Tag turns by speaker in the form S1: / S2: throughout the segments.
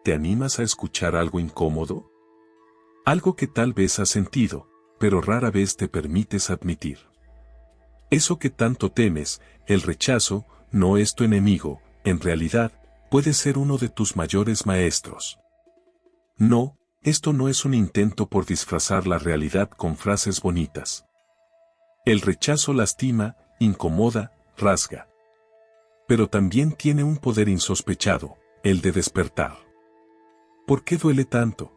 S1: ¿te animas a escuchar algo incómodo? Algo que tal vez has sentido, pero rara vez te permites admitir. Eso que tanto temes, el rechazo, no es tu enemigo, en realidad, puede ser uno de tus mayores maestros. No, esto no es un intento por disfrazar la realidad con frases bonitas. El rechazo lastima, incomoda, rasga. Pero también tiene un poder insospechado, el de despertar. ¿Por qué duele tanto?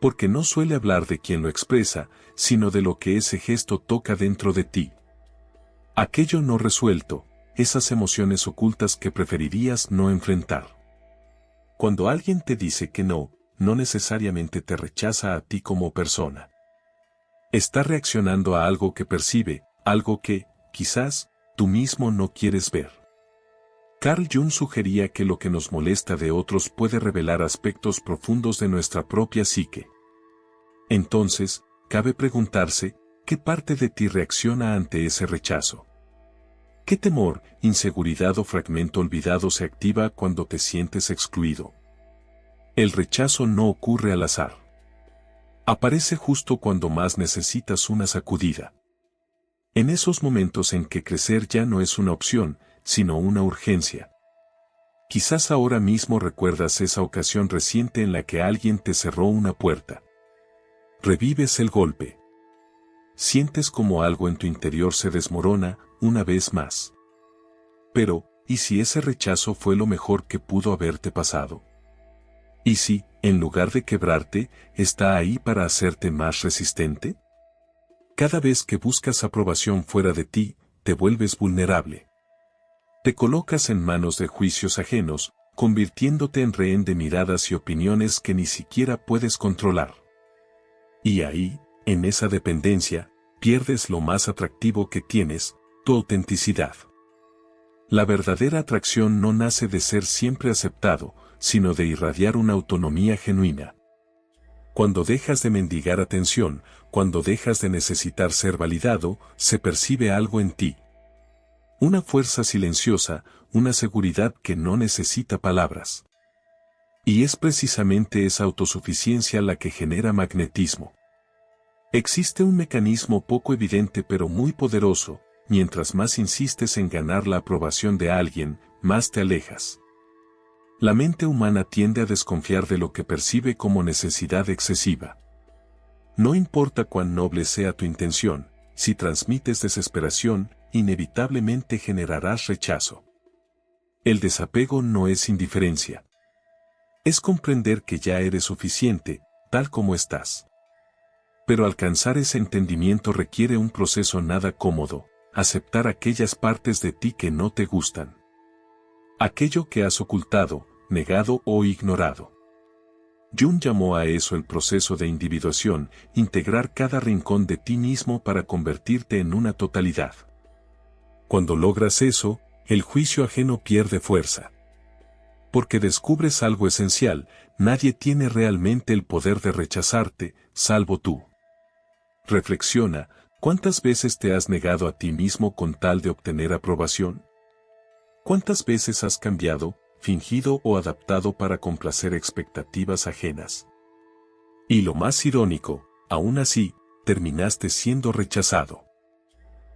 S1: Porque no suele hablar de quien lo expresa, sino de lo que ese gesto toca dentro de ti. Aquello no resuelto, esas emociones ocultas que preferirías no enfrentar. Cuando alguien te dice que no, no necesariamente te rechaza a ti como persona. Está reaccionando a algo que percibe, algo que, quizás, tú mismo no quieres ver. Carl Jung sugería que lo que nos molesta de otros puede revelar aspectos profundos de nuestra propia psique. Entonces, cabe preguntarse, ¿qué parte de ti reacciona ante ese rechazo? ¿Qué temor, inseguridad o fragmento olvidado se activa cuando te sientes excluido? El rechazo no ocurre al azar. Aparece justo cuando más necesitas una sacudida. En esos momentos en que crecer ya no es una opción, sino una urgencia. Quizás ahora mismo recuerdas esa ocasión reciente en la que alguien te cerró una puerta. Revives el golpe. Sientes como algo en tu interior se desmorona, una vez más. Pero, ¿y si ese rechazo fue lo mejor que pudo haberte pasado? ¿Y si, en lugar de quebrarte, está ahí para hacerte más resistente? Cada vez que buscas aprobación fuera de ti, te vuelves vulnerable. Te colocas en manos de juicios ajenos, convirtiéndote en rehén de miradas y opiniones que ni siquiera puedes controlar. Y ahí, en esa dependencia, pierdes lo más atractivo que tienes, tu autenticidad. La verdadera atracción no nace de ser siempre aceptado, sino de irradiar una autonomía genuina. Cuando dejas de mendigar atención, cuando dejas de necesitar ser validado, se percibe algo en ti. Una fuerza silenciosa, una seguridad que no necesita palabras. Y es precisamente esa autosuficiencia la que genera magnetismo. Existe un mecanismo poco evidente pero muy poderoso, mientras más insistes en ganar la aprobación de alguien, más te alejas. La mente humana tiende a desconfiar de lo que percibe como necesidad excesiva. No importa cuán noble sea tu intención, si transmites desesperación, inevitablemente generarás rechazo. El desapego no es indiferencia. Es comprender que ya eres suficiente, tal como estás. Pero alcanzar ese entendimiento requiere un proceso nada cómodo, aceptar aquellas partes de ti que no te gustan. Aquello que has ocultado, negado o ignorado. Jung llamó a eso el proceso de individuación, integrar cada rincón de ti mismo para convertirte en una totalidad. Cuando logras eso, el juicio ajeno pierde fuerza. Porque descubres algo esencial, nadie tiene realmente el poder de rechazarte, salvo tú. Reflexiona, ¿cuántas veces te has negado a ti mismo con tal de obtener aprobación? ¿Cuántas veces has cambiado, fingido o adaptado para complacer expectativas ajenas? Y lo más irónico, aún así, terminaste siendo rechazado.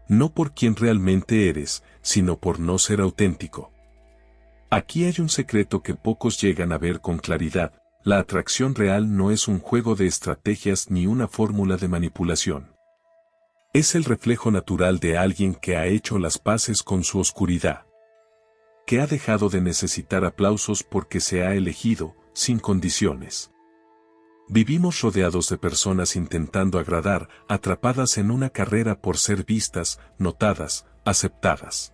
S1: No por quien realmente eres, sino por no ser auténtico. Aquí hay un secreto que pocos llegan a ver con claridad: la atracción real no es un juego de estrategias ni una fórmula de manipulación. Es el reflejo natural de alguien que ha hecho las paces con su oscuridad. Que ha dejado de necesitar aplausos porque se ha elegido, sin condiciones. Vivimos rodeados de personas intentando agradar, atrapadas en una carrera por ser vistas, notadas, aceptadas.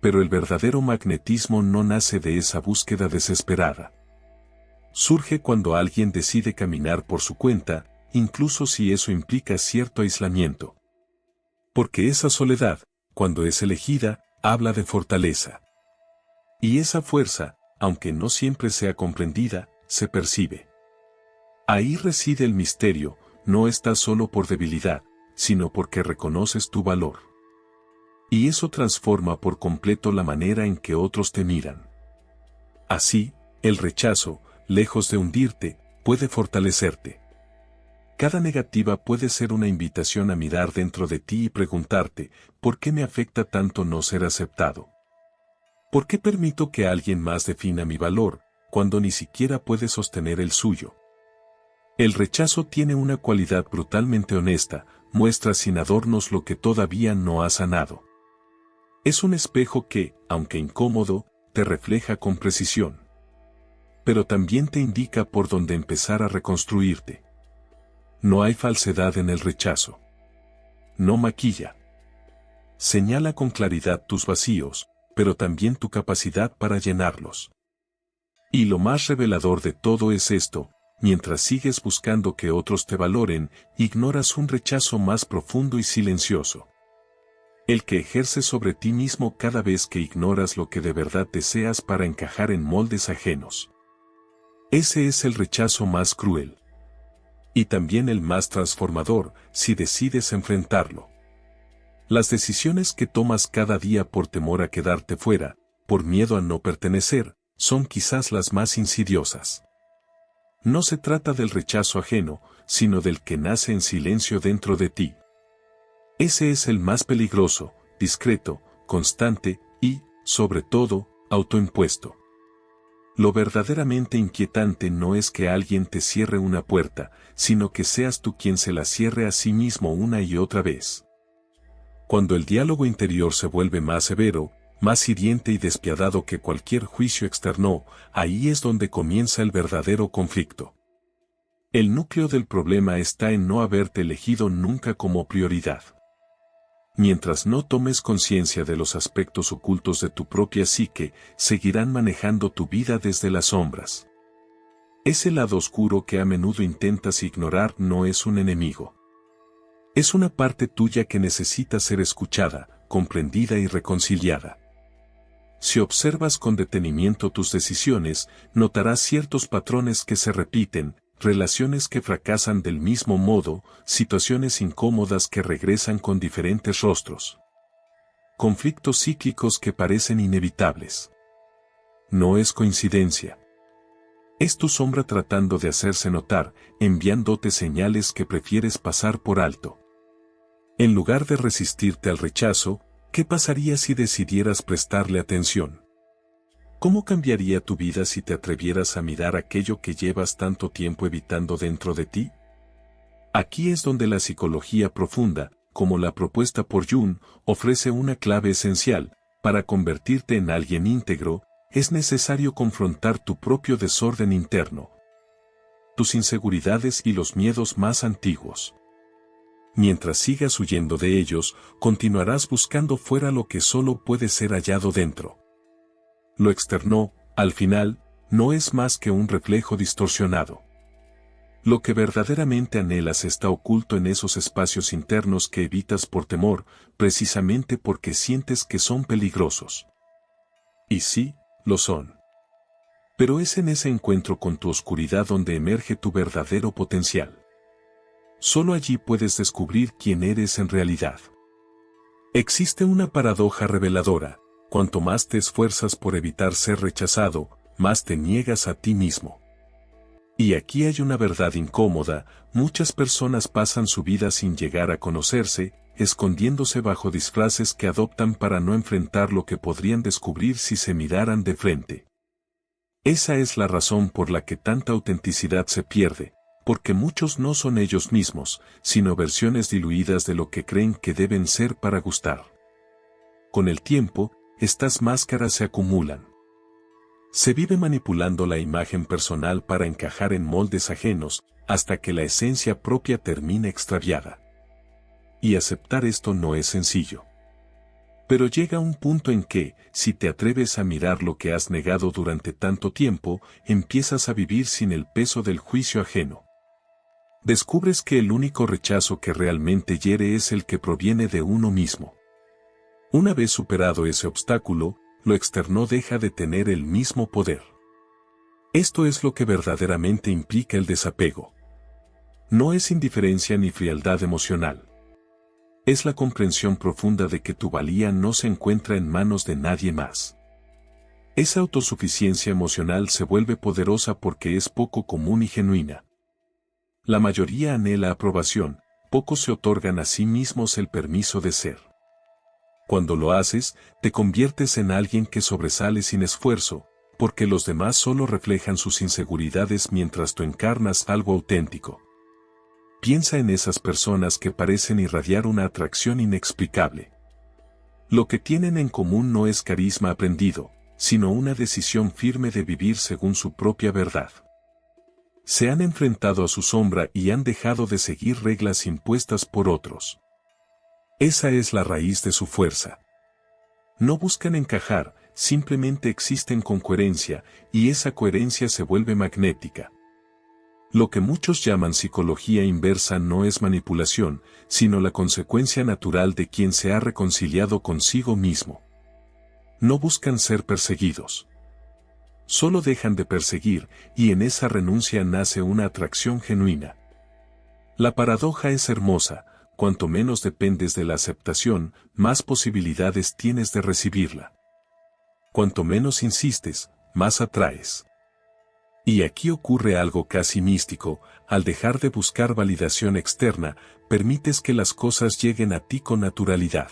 S1: Pero el verdadero magnetismo no nace de esa búsqueda desesperada. Surge cuando alguien decide caminar por su cuenta, incluso si eso implica cierto aislamiento. Porque esa soledad, cuando es elegida, habla de fortaleza. Y esa fuerza, aunque no siempre sea comprendida, se percibe. Ahí reside el misterio: no estás solo por debilidad, sino porque reconoces tu valor. Y eso transforma por completo la manera en que otros te miran. Así, el rechazo, lejos de hundirte, puede fortalecerte. Cada negativa puede ser una invitación a mirar dentro de ti y preguntarte, ¿por qué me afecta tanto no ser aceptado? ¿Por qué permito que alguien más defina mi valor, cuando ni siquiera puede sostener el suyo? El rechazo tiene una cualidad brutalmente honesta, muestra sin adornos lo que todavía no ha sanado. Es un espejo que, aunque incómodo, te refleja con precisión. Pero también te indica por dónde empezar a reconstruirte. No hay falsedad en el rechazo. No maquilla. Señala con claridad tus vacíos, pero también tu capacidad para llenarlos. Y lo más revelador de todo es esto: mientras sigues buscando que otros te valoren, ignoras un rechazo más profundo y silencioso. El que ejerces sobre ti mismo cada vez que ignoras lo que de verdad deseas para encajar en moldes ajenos. Ese es el rechazo más cruel. Y también el más transformador, si decides enfrentarlo. Las decisiones que tomas cada día por temor a quedarte fuera, por miedo a no pertenecer, son quizás las más insidiosas. No se trata del rechazo ajeno, sino del que nace en silencio dentro de ti. Ese es el más peligroso, discreto, constante y, sobre todo, autoimpuesto. Lo verdaderamente inquietante no es que alguien te cierre una puerta, sino que seas tú quien se la cierre a sí mismo una y otra vez. Cuando el diálogo interior se vuelve más severo, más hiriente y despiadado que cualquier juicio externo, ahí es donde comienza el verdadero conflicto. El núcleo del problema está en no haberte elegido nunca como prioridad. Mientras no tomes conciencia de los aspectos ocultos de tu propia psique, seguirán manejando tu vida desde las sombras. Ese lado oscuro que a menudo intentas ignorar no es un enemigo. Es una parte tuya que necesita ser escuchada, comprendida y reconciliada. Si observas con detenimiento tus decisiones, notarás ciertos patrones que se repiten, relaciones que fracasan del mismo modo, situaciones incómodas que regresan con diferentes rostros. Conflictos psíquicos que parecen inevitables. No es coincidencia. Es tu sombra tratando de hacerse notar, enviándote señales que prefieres pasar por alto. En lugar de resistirte al rechazo, ¿qué pasaría si decidieras prestarle atención? ¿Cómo cambiaría tu vida si te atrevieras a mirar aquello que llevas tanto tiempo evitando dentro de ti? Aquí es donde la psicología profunda, como la propuesta por Jung, ofrece una clave esencial. Para convertirte en alguien íntegro, es necesario confrontar tu propio desorden interno, tus inseguridades y los miedos más antiguos. Mientras sigas huyendo de ellos, continuarás buscando fuera lo que solo puede ser hallado dentro. Lo externo, al final, no es más que un reflejo distorsionado. Lo que verdaderamente anhelas está oculto en esos espacios internos que evitas por temor, precisamente porque sientes que son peligrosos. Y sí, lo son. Pero es en ese encuentro con tu oscuridad donde emerge tu verdadero potencial. Solo allí puedes descubrir quién eres en realidad. Existe una paradoja reveladora: cuanto más te esfuerzas por evitar ser rechazado, más te niegas a ti mismo. Y aquí hay una verdad incómoda: muchas personas pasan su vida sin llegar a conocerse, escondiéndose bajo disfraces que adoptan para no enfrentar lo que podrían descubrir si se miraran de frente. Esa es la razón por la que tanta autenticidad se pierde, porque muchos no son ellos mismos, sino versiones diluidas de lo que creen que deben ser para gustar. Con el tiempo, estas máscaras se acumulan. Se vive manipulando la imagen personal para encajar en moldes ajenos, hasta que la esencia propia termina extraviada. Y aceptar esto no es sencillo. Pero llega un punto en que, si te atreves a mirar lo que has negado durante tanto tiempo, empiezas a vivir sin el peso del juicio ajeno. Descubres que el único rechazo que realmente hiere es el que proviene de uno mismo. Una vez superado ese obstáculo, lo externo deja de tener el mismo poder. Esto es lo que verdaderamente implica el desapego. No es indiferencia ni frialdad emocional. Es la comprensión profunda de que tu valía no se encuentra en manos de nadie más. Esa autosuficiencia emocional se vuelve poderosa porque es poco común y genuina. La mayoría anhela aprobación, pocos se otorgan a sí mismos el permiso de ser. Cuando lo haces, te conviertes en alguien que sobresale sin esfuerzo, porque los demás solo reflejan sus inseguridades mientras tú encarnas algo auténtico. Piensa en esas personas que parecen irradiar una atracción inexplicable. Lo que tienen en común no es carisma aprendido, sino una decisión firme de vivir según su propia verdad. Se han enfrentado a su sombra y han dejado de seguir reglas impuestas por otros. Esa es la raíz de su fuerza. No buscan encajar, simplemente existen con coherencia, y esa coherencia se vuelve magnética. Lo que muchos llaman psicología inversa no es manipulación, sino la consecuencia natural de quien se ha reconciliado consigo mismo. No buscan ser perseguidos. Solo dejan de perseguir, y en esa renuncia nace una atracción genuina. La paradoja es hermosa, cuanto menos dependes de la aceptación, más posibilidades tienes de recibirla. Cuanto menos insistes, más atraes. Y aquí ocurre algo casi místico, al dejar de buscar validación externa, permites que las cosas lleguen a ti con naturalidad.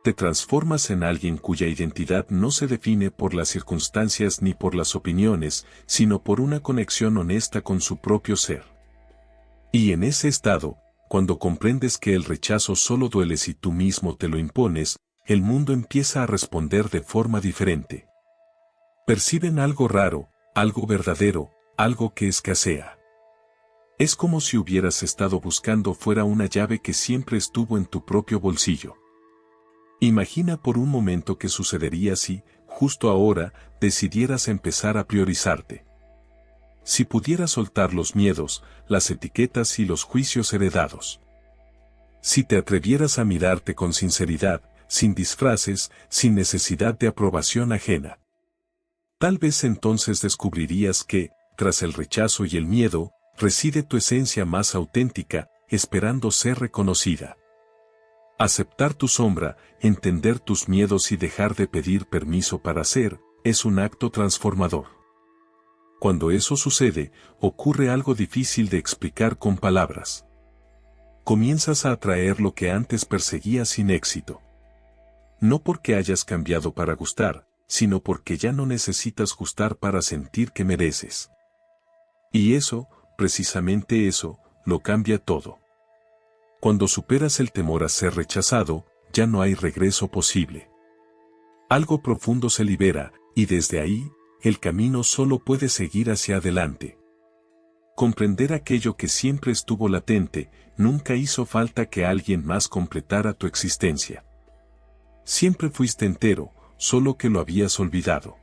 S1: Te transformas en alguien cuya identidad no se define por las circunstancias ni por las opiniones, sino por una conexión honesta con su propio ser. Y en ese estado, cuando comprendes que el rechazo solo duele si tú mismo te lo impones, el mundo empieza a responder de forma diferente. Perciben algo raro, algo verdadero, algo que escasea. Es como si hubieras estado buscando fuera una llave que siempre estuvo en tu propio bolsillo. Imagina por un momento qué sucedería si, justo ahora, decidieras empezar a priorizarte. Si pudieras soltar los miedos, las etiquetas y los juicios heredados. Si te atrevieras a mirarte con sinceridad, sin disfraces, sin necesidad de aprobación ajena. Tal vez entonces descubrirías que, tras el rechazo y el miedo, reside tu esencia más auténtica, esperando ser reconocida. Aceptar tu sombra, entender tus miedos y dejar de pedir permiso para ser, es un acto transformador. Cuando eso sucede, ocurre algo difícil de explicar con palabras. Comienzas a atraer lo que antes perseguías sin éxito. No porque hayas cambiado para gustar, sino porque ya no necesitas gustar para sentir que mereces. Y eso, precisamente eso, lo cambia todo. Cuando superas el temor a ser rechazado, ya no hay regreso posible. Algo profundo se libera, y desde ahí, el camino solo puede seguir hacia adelante. Comprender aquello que siempre estuvo latente, nunca hizo falta que alguien más completara tu existencia. Siempre fuiste entero, solo que lo habías olvidado.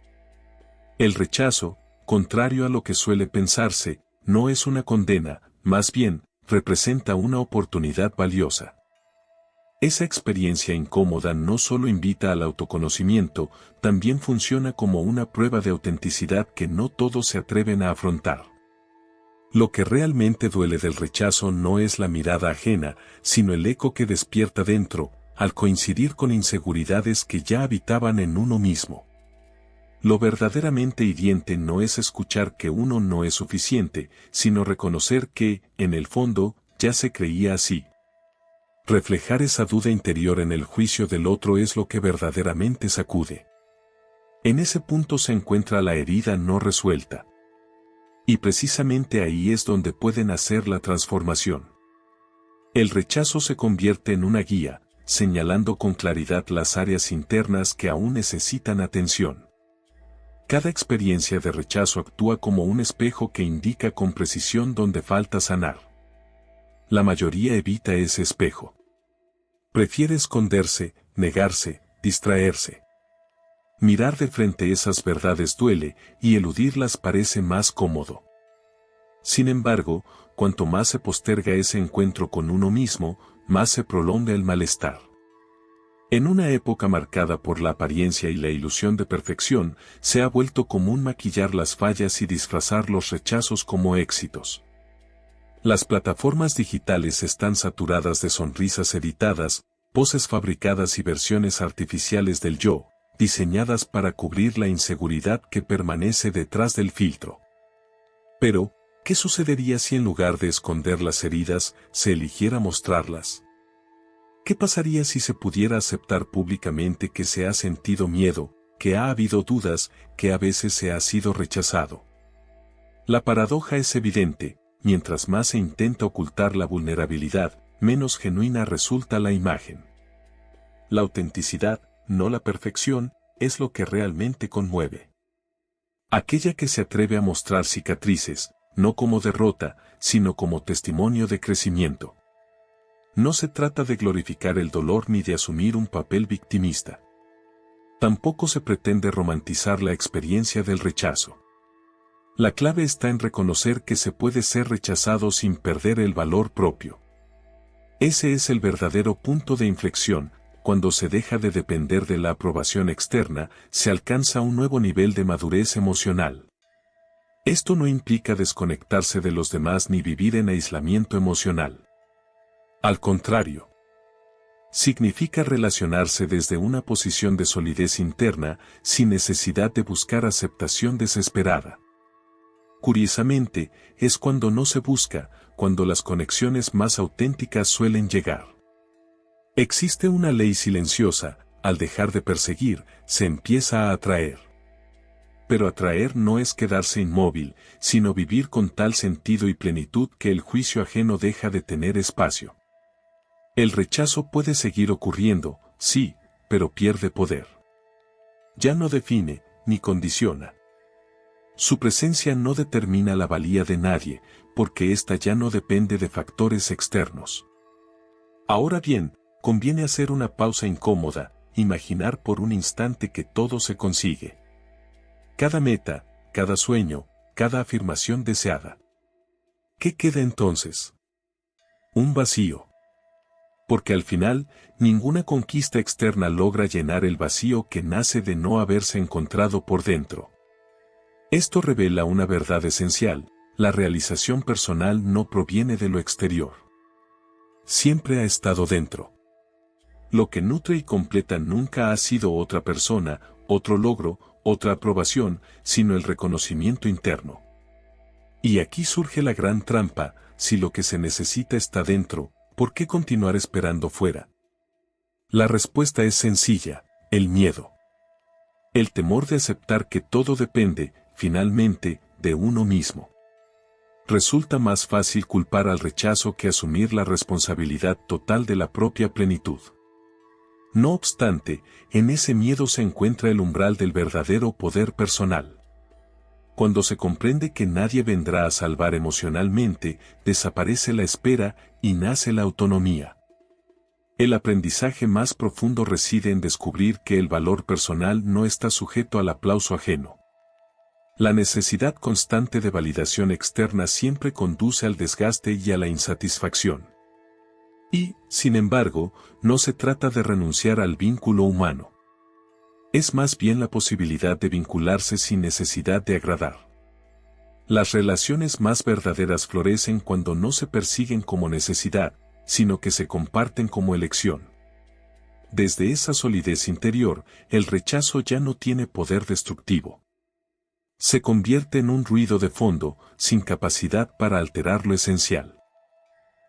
S1: El rechazo, contrario a lo que suele pensarse, no es una condena, más bien, representa una oportunidad valiosa. Esa experiencia incómoda no solo invita al autoconocimiento, también funciona como una prueba de autenticidad que no todos se atreven a afrontar. Lo que realmente duele del rechazo no es la mirada ajena, sino el eco que despierta dentro, al coincidir con inseguridades que ya habitaban en uno mismo. Lo verdaderamente hiriente no es escuchar que uno no es suficiente, sino reconocer que, en el fondo, ya se creía así. Reflejar esa duda interior en el juicio del otro es lo que verdaderamente sacude. En ese punto se encuentra la herida no resuelta. Y precisamente ahí es donde puede nacer la transformación. El rechazo se convierte en una guía, señalando con claridad las áreas internas que aún necesitan atención. Cada experiencia de rechazo actúa como un espejo que indica con precisión dónde falta sanar. La mayoría evita ese espejo. Prefiere esconderse, negarse, distraerse. Mirar de frente esas verdades duele, y eludirlas parece más cómodo. Sin embargo, cuanto más se posterga ese encuentro con uno mismo, más se prolonga el malestar. En una época marcada por la apariencia y la ilusión de perfección, se ha vuelto común maquillar las fallas y disfrazar los rechazos como éxitos. Las plataformas digitales están saturadas de sonrisas editadas, poses fabricadas y versiones artificiales del yo, diseñadas para cubrir la inseguridad que permanece detrás del filtro. Pero, ¿qué sucedería si en lugar de esconder las heridas, se eligiera mostrarlas? ¿Qué pasaría si se pudiera aceptar públicamente que se ha sentido miedo, que ha habido dudas, que a veces se ha sido rechazado? La paradoja es evidente: mientras más se intenta ocultar la vulnerabilidad, menos genuina resulta la imagen. La autenticidad, no la perfección, es lo que realmente conmueve. Aquella que se atreve a mostrar cicatrices, no como derrota, sino como testimonio de crecimiento. No se trata de glorificar el dolor ni de asumir un papel victimista. Tampoco se pretende romantizar la experiencia del rechazo. La clave está en reconocer que se puede ser rechazado sin perder el valor propio. Ese es el verdadero punto de inflexión. Cuando se deja de depender de la aprobación externa, se alcanza un nuevo nivel de madurez emocional. Esto no implica desconectarse de los demás ni vivir en aislamiento emocional. Al contrario, significa relacionarse desde una posición de solidez interna, sin necesidad de buscar aceptación desesperada. Curiosamente, es cuando no se busca, cuando las conexiones más auténticas suelen llegar. Existe una ley silenciosa: al dejar de perseguir, se empieza a atraer. Pero atraer no es quedarse inmóvil, sino vivir con tal sentido y plenitud que el juicio ajeno deja de tener espacio. El rechazo puede seguir ocurriendo, sí, pero pierde poder. Ya no define, ni condiciona. Su presencia no determina la valía de nadie, porque ésta ya no depende de factores externos. Ahora bien, conviene hacer una pausa incómoda, imaginar por un instante que todo se consigue. Cada meta, cada sueño, cada afirmación deseada. ¿Qué queda entonces? Un vacío. Porque al final, ninguna conquista externa logra llenar el vacío que nace de no haberse encontrado por dentro. Esto revela una verdad esencial: la realización personal no proviene de lo exterior. Siempre ha estado dentro. Lo que nutre y completa nunca ha sido otra persona, otro logro, otra aprobación, sino el reconocimiento interno. Y aquí surge la gran trampa: si lo que se necesita está dentro, ¿por qué continuar esperando fuera? La respuesta es sencilla: el miedo. El temor de aceptar que todo depende, finalmente, de uno mismo. Resulta más fácil culpar al rechazo que asumir la responsabilidad total de la propia plenitud. No obstante, en ese miedo se encuentra el umbral del verdadero poder personal. Cuando se comprende que nadie vendrá a salvar emocionalmente, desaparece la espera y nace la autonomía. El aprendizaje más profundo reside en descubrir que el valor personal no está sujeto al aplauso ajeno. La necesidad constante de validación externa siempre conduce al desgaste y a la insatisfacción. Y, sin embargo, no se trata de renunciar al vínculo humano. Es más bien la posibilidad de vincularse sin necesidad de agradar. Las relaciones más verdaderas florecen cuando no se persiguen como necesidad, sino que se comparten como elección. Desde esa solidez interior, el rechazo ya no tiene poder destructivo. Se convierte en un ruido de fondo, sin capacidad para alterar lo esencial.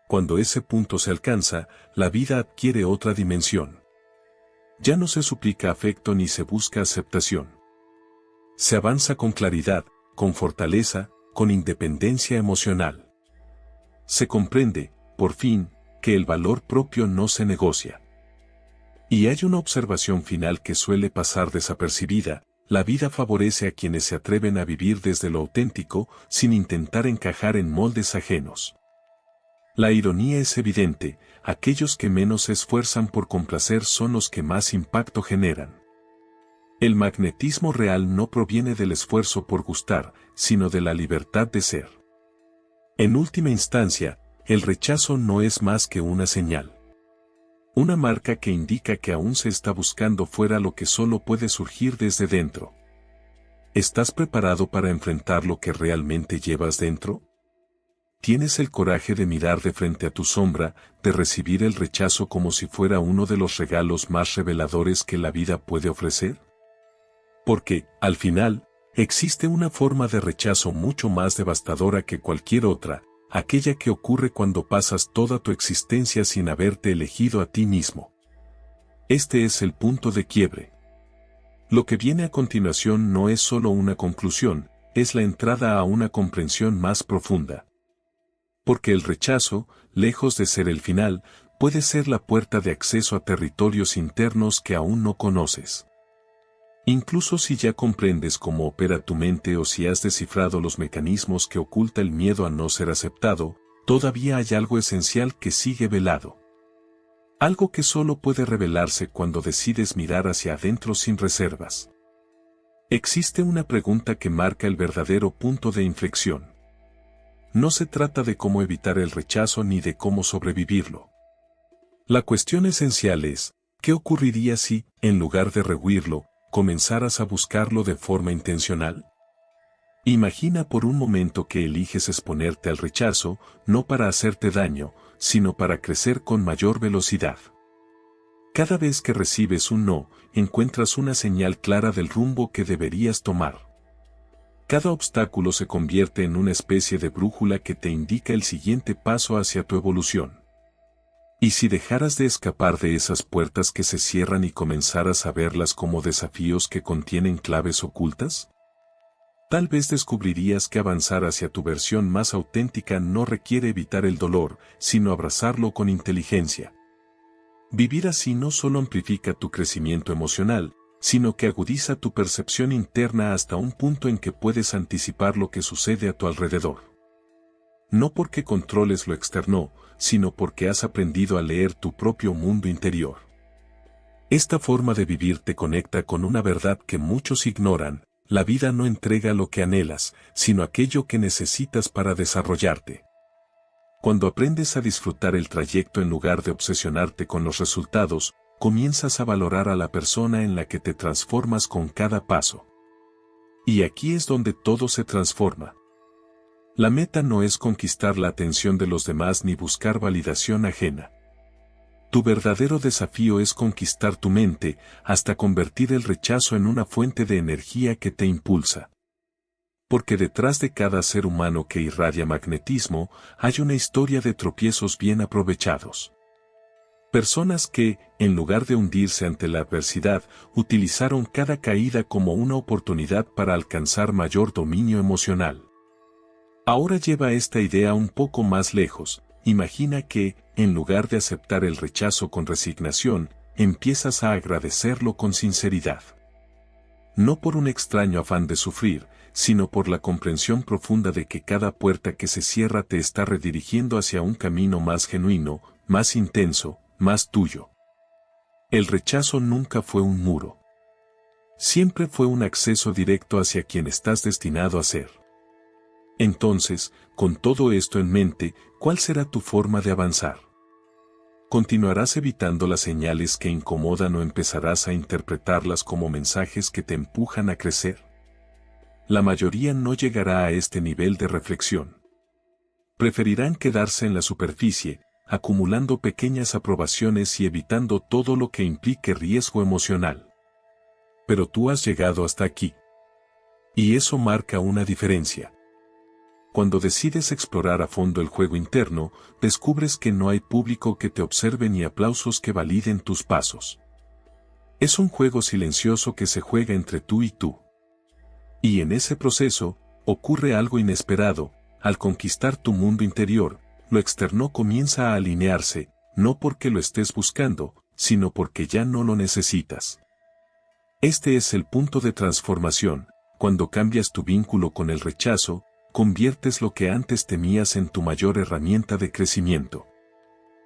S1: Cuando ese punto se alcanza, la vida adquiere otra dimensión. Ya no se suplica afecto ni se busca aceptación. Se avanza con claridad, con fortaleza, con independencia emocional. Se comprende, por fin, que el valor propio no se negocia. Y hay una observación final que suele pasar desapercibida: la vida favorece a quienes se atreven a vivir desde lo auténtico, sin intentar encajar en moldes ajenos. La ironía es evidente: aquellos que menos se esfuerzan por complacer son los que más impacto generan. El magnetismo real no proviene del esfuerzo por gustar, sino de la libertad de ser. En última instancia, el rechazo no es más que una señal. Una marca que indica que aún se está buscando fuera lo que solo puede surgir desde dentro. ¿Estás preparado para enfrentar lo que realmente llevas dentro? ¿Tienes el coraje de mirar de frente a tu sombra, de recibir el rechazo como si fuera uno de los regalos más reveladores que la vida puede ofrecer? Porque, al final, existe una forma de rechazo mucho más devastadora que cualquier otra, aquella que ocurre cuando pasas toda tu existencia sin haberte elegido a ti mismo. Este es el punto de quiebre. Lo que viene a continuación no es solo una conclusión, es la entrada a una comprensión más profunda. Porque el rechazo, lejos de ser el final, puede ser la puerta de acceso a territorios internos que aún no conoces. Incluso si ya comprendes cómo opera tu mente o si has descifrado los mecanismos que oculta el miedo a no ser aceptado, todavía hay algo esencial que sigue velado. Algo que solo puede revelarse cuando decides mirar hacia adentro sin reservas. Existe una pregunta que marca el verdadero punto de inflexión. No se trata de cómo evitar el rechazo ni de cómo sobrevivirlo. La cuestión esencial es, ¿qué ocurriría si, en lugar de rehuirlo, comenzaras a buscarlo de forma intencional? Imagina por un momento que eliges exponerte al rechazo, no para hacerte daño, sino para crecer con mayor velocidad. Cada vez que recibes un no, encuentras una señal clara del rumbo que deberías tomar. Cada obstáculo se convierte en una especie de brújula que te indica el siguiente paso hacia tu evolución. ¿Y si dejaras de escapar de esas puertas que se cierran y comenzaras a verlas como desafíos que contienen claves ocultas? Tal vez descubrirías que avanzar hacia tu versión más auténtica no requiere evitar el dolor, sino abrazarlo con inteligencia. Vivir así no solo amplifica tu crecimiento emocional, sino que agudiza tu percepción interna hasta un punto en que puedes anticipar lo que sucede a tu alrededor. No porque controles lo externo, sino porque has aprendido a leer tu propio mundo interior. Esta forma de vivir te conecta con una verdad que muchos ignoran: la vida no entrega lo que anhelas, sino aquello que necesitas para desarrollarte. Cuando aprendes a disfrutar el trayecto en lugar de obsesionarte con los resultados, comienzas a valorar a la persona en la que te transformas con cada paso. Y aquí es donde todo se transforma. La meta no es conquistar la atención de los demás ni buscar validación ajena. Tu verdadero desafío es conquistar tu mente, hasta convertir el rechazo en una fuente de energía que te impulsa. Porque detrás de cada ser humano que irradia magnetismo, hay una historia de tropiezos bien aprovechados. Personas que, en lugar de hundirse ante la adversidad, utilizaron cada caída como una oportunidad para alcanzar mayor dominio emocional. Ahora lleva esta idea un poco más lejos. Imagina que, en lugar de aceptar el rechazo con resignación, empiezas a agradecerlo con sinceridad. No por un extraño afán de sufrir, sino por la comprensión profunda de que cada puerta que se cierra te está redirigiendo hacia un camino más genuino, más intenso, más tuyo. El rechazo nunca fue un muro. Siempre fue un acceso directo hacia quien estás destinado a ser. Entonces, con todo esto en mente, ¿cuál será tu forma de avanzar? ¿Continuarás evitando las señales que incomodan o empezarás a interpretarlas como mensajes que te empujan a crecer? La mayoría no llegará a este nivel de reflexión. Preferirán quedarse en la superficie, acumulando pequeñas aprobaciones y evitando todo lo que implique riesgo emocional. Pero tú has llegado hasta aquí. Y eso marca una diferencia. Cuando decides explorar a fondo el juego interno, descubres que no hay público que te observe ni aplausos que validen tus pasos. Es un juego silencioso que se juega entre tú y tú. Y en ese proceso, ocurre algo inesperado: al conquistar tu mundo interior, lo externo comienza a alinearse, no porque lo estés buscando, sino porque ya no lo necesitas. Este es el punto de transformación: cuando cambias tu vínculo con el rechazo, conviertes lo que antes temías en tu mayor herramienta de crecimiento.